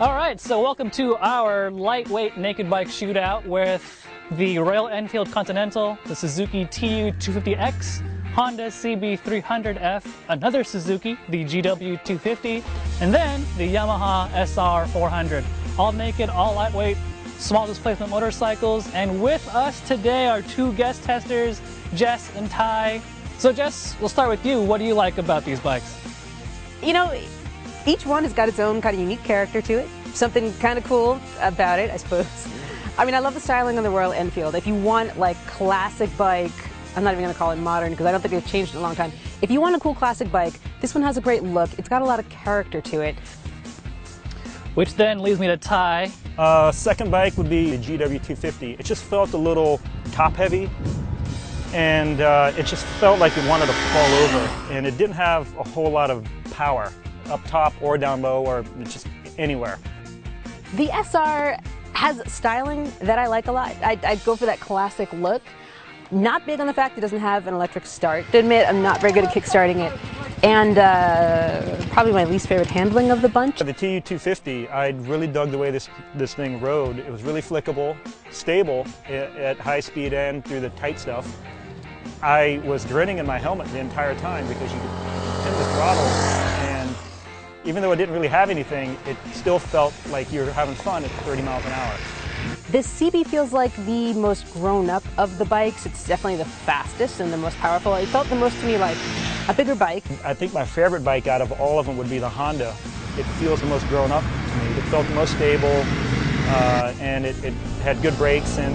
All right, so welcome to our lightweight naked bike shootout with the Royal Enfield Continental, the Suzuki TU250X, Honda CB300F, another Suzuki, the GW250, and then the Yamaha SR400. All naked, all lightweight, small displacement motorcycles. And with us today are two guest testers, Jess and Ty. So Jess, we'll start with you. What do you like about these bikes? You know, each one has got its own kind of unique character to it. Something kind of cool about it, I suppose. I mean, I love the styling on the Royal Enfield. If you want like classic bike, I'm not even going to call it modern because I don't think they've changed in a long time. If you want a cool classic bike, this one has a great look. It's got a lot of character to it. Which then leads me to Ty. Second bike would be the GW250. It just felt a little top heavy, and it just felt like it wanted to fall over, and it didn't have a whole lot of power up top or down low or just anywhere. The SR has styling that I like a lot. I'd go for that classic look. Not big on the fact it doesn't have an electric start. To admit, I'm not very good at kickstarting it. And probably my least favorite handling of the bunch. The TU250, I really dug the way this thing rode. It was really flickable, stable at high speed and through the tight stuff. I was grinning in my helmet the entire time because you could pin the throttle, and even though it didn't really have anything, it still felt like you were having fun at 30 miles an hour. This CB feels like the most grown up of the bikes. It's definitely the fastest and the most powerful. It felt the most to me like a bigger bike. I think my favorite bike out of all of them would be the Honda. It feels the most grown up to me. It felt the most stable, and it had good brakes and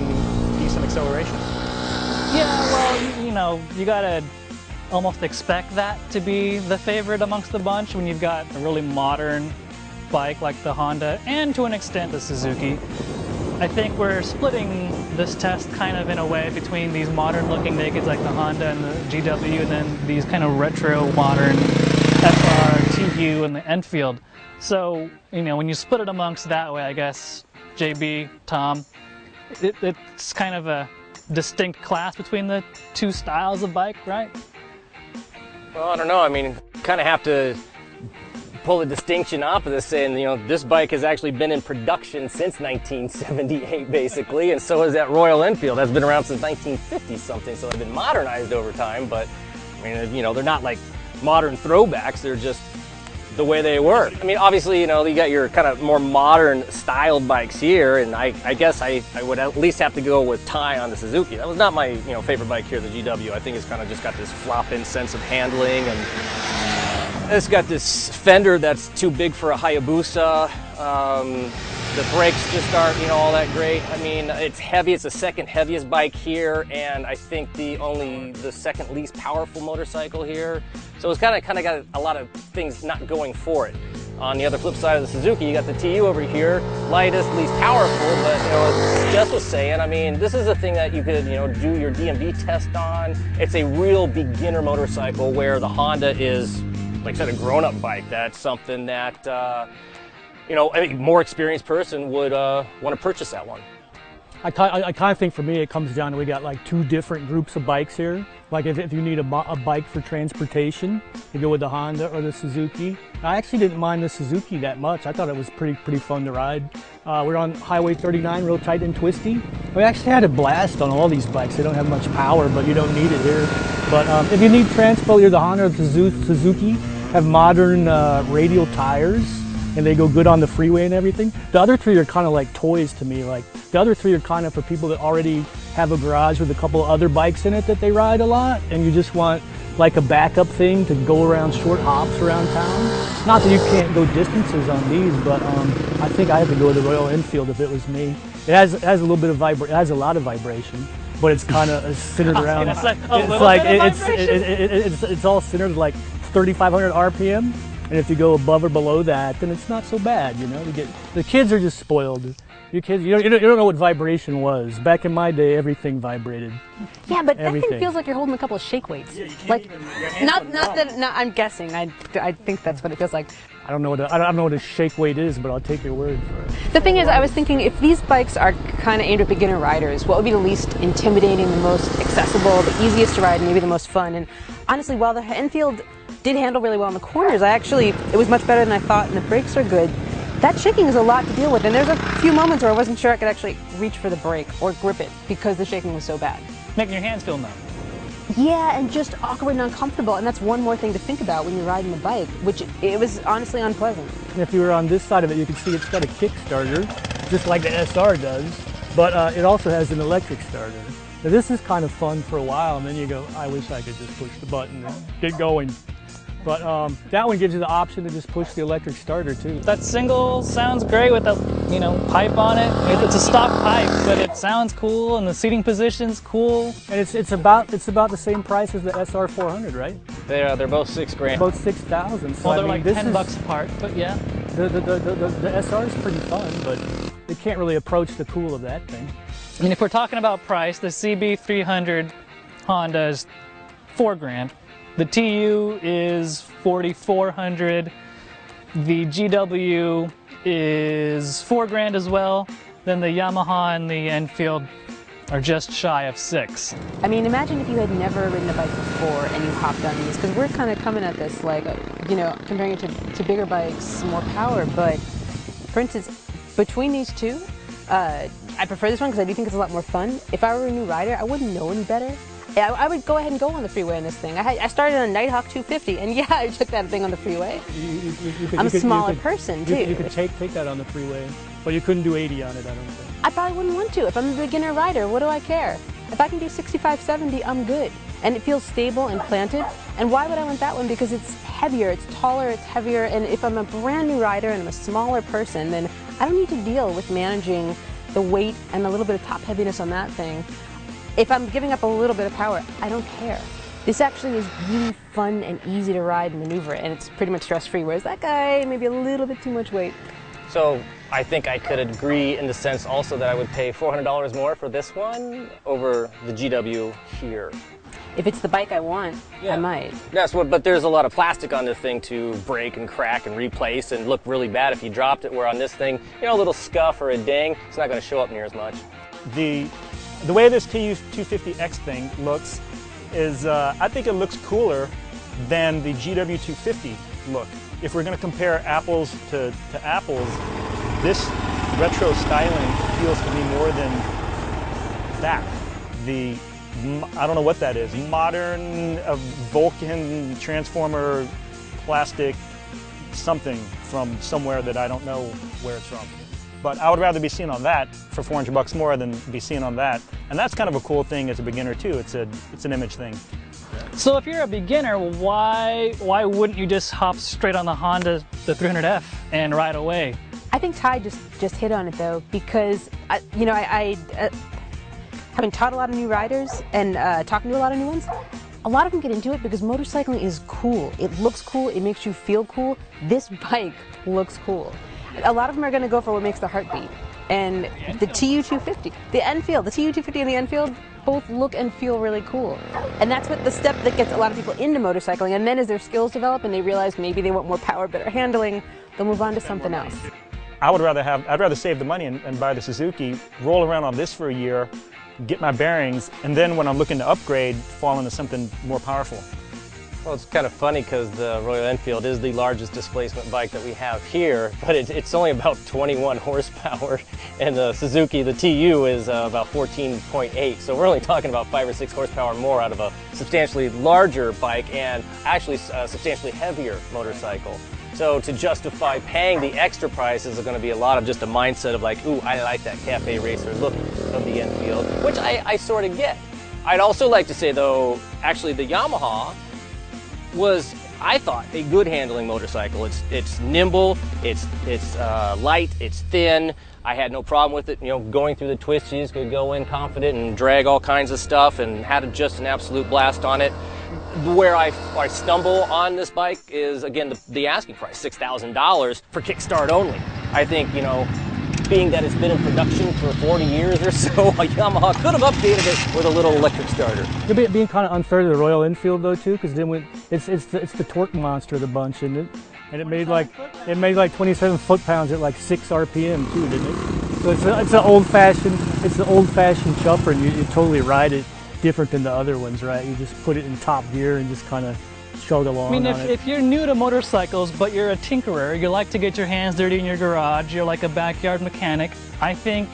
decent acceleration. Yeah, well, you know, you gotta almost expect that to be the favorite amongst the bunch when you've got a really modern bike like the Honda and to an extent the Suzuki. I think we're splitting this test kind of in a way between these modern looking nakeds like the Honda and the GW, and then these kind of retro modern SR, TU, and the Enfield. So, you know, when you split it amongst that way, I guess, JB, Tom, it's kind of a distinct class between the two styles of bike, right? Well, I don't know. I mean, you kind of have to pull a distinction off of this, saying, you know, this bike has actually been in production since 1978, basically, and so has that Royal Enfield. That's been around since 1950 something, so they've been modernized over time. But I mean, you know, they're not like modern throwbacks. They're just the way they were. I mean, obviously, you know, you got your kind of more modern styled bikes here, and I guess I would at least have to go with Ty on the Suzuki. That was not my, you know, favorite bike here, the GW. I think it's kind of just got this flop-in sense of handling, and it's got this fender that's too big for a Hayabusa. The brakes just aren't, you know, all that great. I mean, it's heavy. It's the second heaviest bike here, and I think the second least powerful motorcycle here. So it's kind of got a lot of things not going for it. On the other flip side of the Suzuki, you got the TU over here, lightest, least powerful, but you know, as Jess was saying, I mean, this is a thing that you could, you know, do your DMV test on. It's a real beginner motorcycle, where the Honda is, like I said, a grown-up bike. That's something that, you know, a more experienced person would want to purchase that one. I kind of think for me it comes down to, we got like two different groups of bikes here. Like if you need a bike for transportation, you go with the Honda or the Suzuki. I actually didn't mind the Suzuki that much. I thought it was pretty fun to ride. We're on Highway 39, real tight and twisty. We actually had a blast on all these bikes. They don't have much power, but you don't need it here. But if you need transpo, either the Honda or the Suzuki have modern radial tires, and they go good on the freeway and everything. The other three are kind of like toys to me. Like the other three are kind of for people that already have a garage with a couple of other bikes in it that they ride a lot, and you just want like a backup thing to go around short hops around town. Not that you can't go distances on these, but I think I have to go with the Royal Enfield if it was me. It has a little bit of vibration. It has a lot of vibration, but it's kind of centered around. It's all centered like 3,500 RPM. And if you go above or below that, then it's not so bad, you know. The kids are just spoiled. You kids, you don't know what vibration was. Back in my day, everything vibrated. Yeah, but everything. That thing feels like you're holding a couple of shake weights. Yeah, like, I'm guessing. I think that's what it feels like. I don't know what a shake weight is, but I'll take your word for it. The thing is, I was thinking, if these bikes are kind of aimed at beginner riders, what would be the least intimidating, the most accessible, the easiest to ride, and maybe the most fun? And honestly, while the Enfield did handle really well in the corners, it was much better than I thought, and the brakes are good. That shaking is a lot to deal with, and there's a few moments where I wasn't sure I could actually reach for the brake or grip it because the shaking was so bad. Making your hands feel numb. Yeah, and just awkward and uncomfortable, and that's one more thing to think about when you're riding the bike, which it was honestly unpleasant. If you were on this side of it, you can see it's got a Kickstarter, just like the SR does, but it also has an electric starter. Now this is kind of fun for a while, and then you go, I wish I could just push the button and get going. But that one gives you the option to just push the electric starter too. That single sounds great with the, you know, pipe on it. It's a stock pipe, but it sounds cool, and the seating position's cool. And it's about the same price as the SR 400, right? They're both $6,000. Both 6,000. So Well, I they're mean, like this $10 is, apart, but yeah. the SR is pretty fun, but it can't really approach the cool of that thing. I mean, if we're talking about price, the CB300 Honda is $4,000. The TU is $4,400. The GW is $4,000 as well. Then the Yamaha and the Enfield are just shy of $6,000. I mean, imagine if you had never ridden a bike before and you hopped on these, because we're kind of coming at this like, you know, comparing it to bigger bikes, more power, but for instance, between these two, I prefer this one because I do think it's a lot more fun. If I were a new rider, I wouldn't know any better. I would go ahead and go on the freeway in this thing. I started on a Nighthawk 250, and yeah, I took that thing on the freeway. I'm a smaller person, too. You could take that on the freeway, but you couldn't do 80 on it, I don't think. I probably wouldn't want to. If I'm a beginner rider, what do I care? If I can do 65, 70, I'm good. And it feels stable and planted. And why would I want that one? Because it's heavier, it's taller, it's heavier, and if I'm a brand new rider and I'm a smaller person, then I don't need to deal with managing the weight and a little bit of top heaviness on that thing. If I'm giving up a little bit of power, I don't care. This actually is really fun and easy to ride and maneuver, and it's pretty much stress-free, whereas that guy, maybe a little bit too much weight. So I think I could agree in the sense also that I would pay $400 more for this one over the GW here. If it's the bike I want, Yeah. I might. That's what, but there's a lot of plastic on this thing to break and crack and replace and look really bad if you dropped it, where on this thing, you know, a little scuff or a ding, it's not going to show up near as much. The way this TU250X thing looks is, I think it looks cooler than the GW250 look. If we're going to compare apples to apples, this retro styling feels to me more than that. I don't know what that is, modern Vulcan transformer plastic something from somewhere that I don't know where it's from. But I would rather be seen on that for $400 more than be seen on that. And that's kind of a cool thing as a beginner too. It's an image thing. So if you're a beginner, why wouldn't you just hop straight on the Honda, the 300F, and ride away? I think Ty just hit on it though, because having taught a lot of new riders and talking to a lot of new ones, a lot of them get into it because motorcycling is cool. It looks cool, it makes you feel cool. This bike looks cool. A lot of them are going to go for what makes their heart beat. And the TU250, the Enfield, the TU250 and the Enfield both look and feel really cool. And that's what the step that gets a lot of people into motorcycling. And then as their skills develop and they realize maybe they want more power, better handling, they'll move on to something else. I'd rather save the money and buy the Suzuki, roll around on this for a year, get my bearings, and then when I'm looking to upgrade, fall into something more powerful. Well, it's kind of funny because the Royal Enfield is the largest displacement bike that we have here, but it's only about 21 horsepower, and the Suzuki, the TU, is about 14.8. So we're only talking about 5 or 6 horsepower more out of a substantially larger bike and actually a substantially heavier motorcycle. So to justify paying the extra price is going to be a lot of just a mindset of like, ooh, I like that cafe racer look of the Enfield, which I sort of get. I'd also like to say though, actually the Yamaha was, I thought, a good handling motorcycle. It's nimble, it's light, it's thin. I had no problem with it, you know, going through the twists. You just could go in confident and drag all kinds of stuff, and had just an absolute blast on it. Where I stumble on this bike is, again, the asking price, $6,000 for kickstart only. I think, you know, being that it's been in production for 40 years or so, a Yamaha could have updated it with a little electric starter. You're being kind of unfair to the Royal Enfield though too, because then it's the torque monster of the bunch, isn't it? And it made like 27 foot-pounds at like 6 RPM too, didn't it? So it's the old-fashioned chopper, and you totally ride it different than the other ones, right? You just put it in top gear and just kind of chug along I mean, on it. if you're new to motorcycles, but you're a tinkerer, you like to get your hands dirty in your garage, you're like a backyard mechanic, I think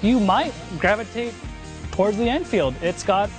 you might gravitate towards the Enfield. It's got,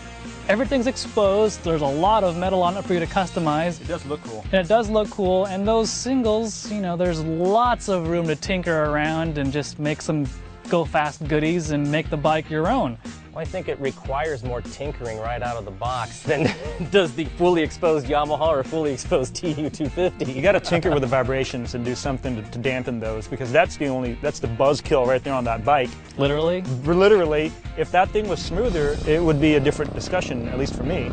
everything's exposed, there's a lot of metal on it for you to customize. It does look cool. And it does look cool, and those singles, you know, there's lots of room to tinker around and just make some go fast goodies and make the bike your own. Well, I think it requires more tinkering right out of the box than does the fully exposed Yamaha or fully exposed TU250. You got to tinker with the vibrations and do something to dampen those, because that's the buzz kill right there on that bike. Literally. Literally, if that thing was smoother, it would be a different discussion, at least for me.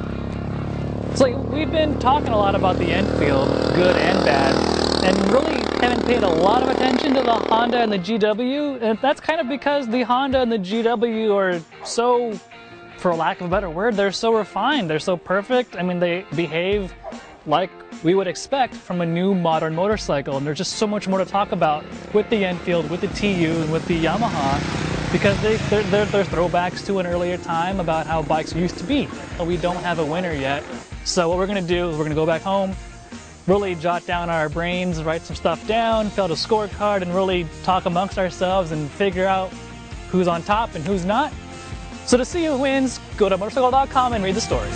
So we've been talking a lot about the Enfield, good and bad, and really haven't paid a lot of attention to the Honda and the GW, and that's kind of because the Honda and the GW are so, for lack of a better word, they're so refined, they're so perfect. I mean, they behave like we would expect from a new modern motorcycle, and there's just so much more to talk about with the Enfield, with the TU, and with the Yamaha, because they're throwbacks to an earlier time about how bikes used to be. We don't have a winner yet, so what we're going to do is we're going to go back home, really jot down our brains, write some stuff down, fill out a scorecard, and really talk amongst ourselves and figure out who's on top and who's not. So to see who wins, go to motorcycle.com and read the story.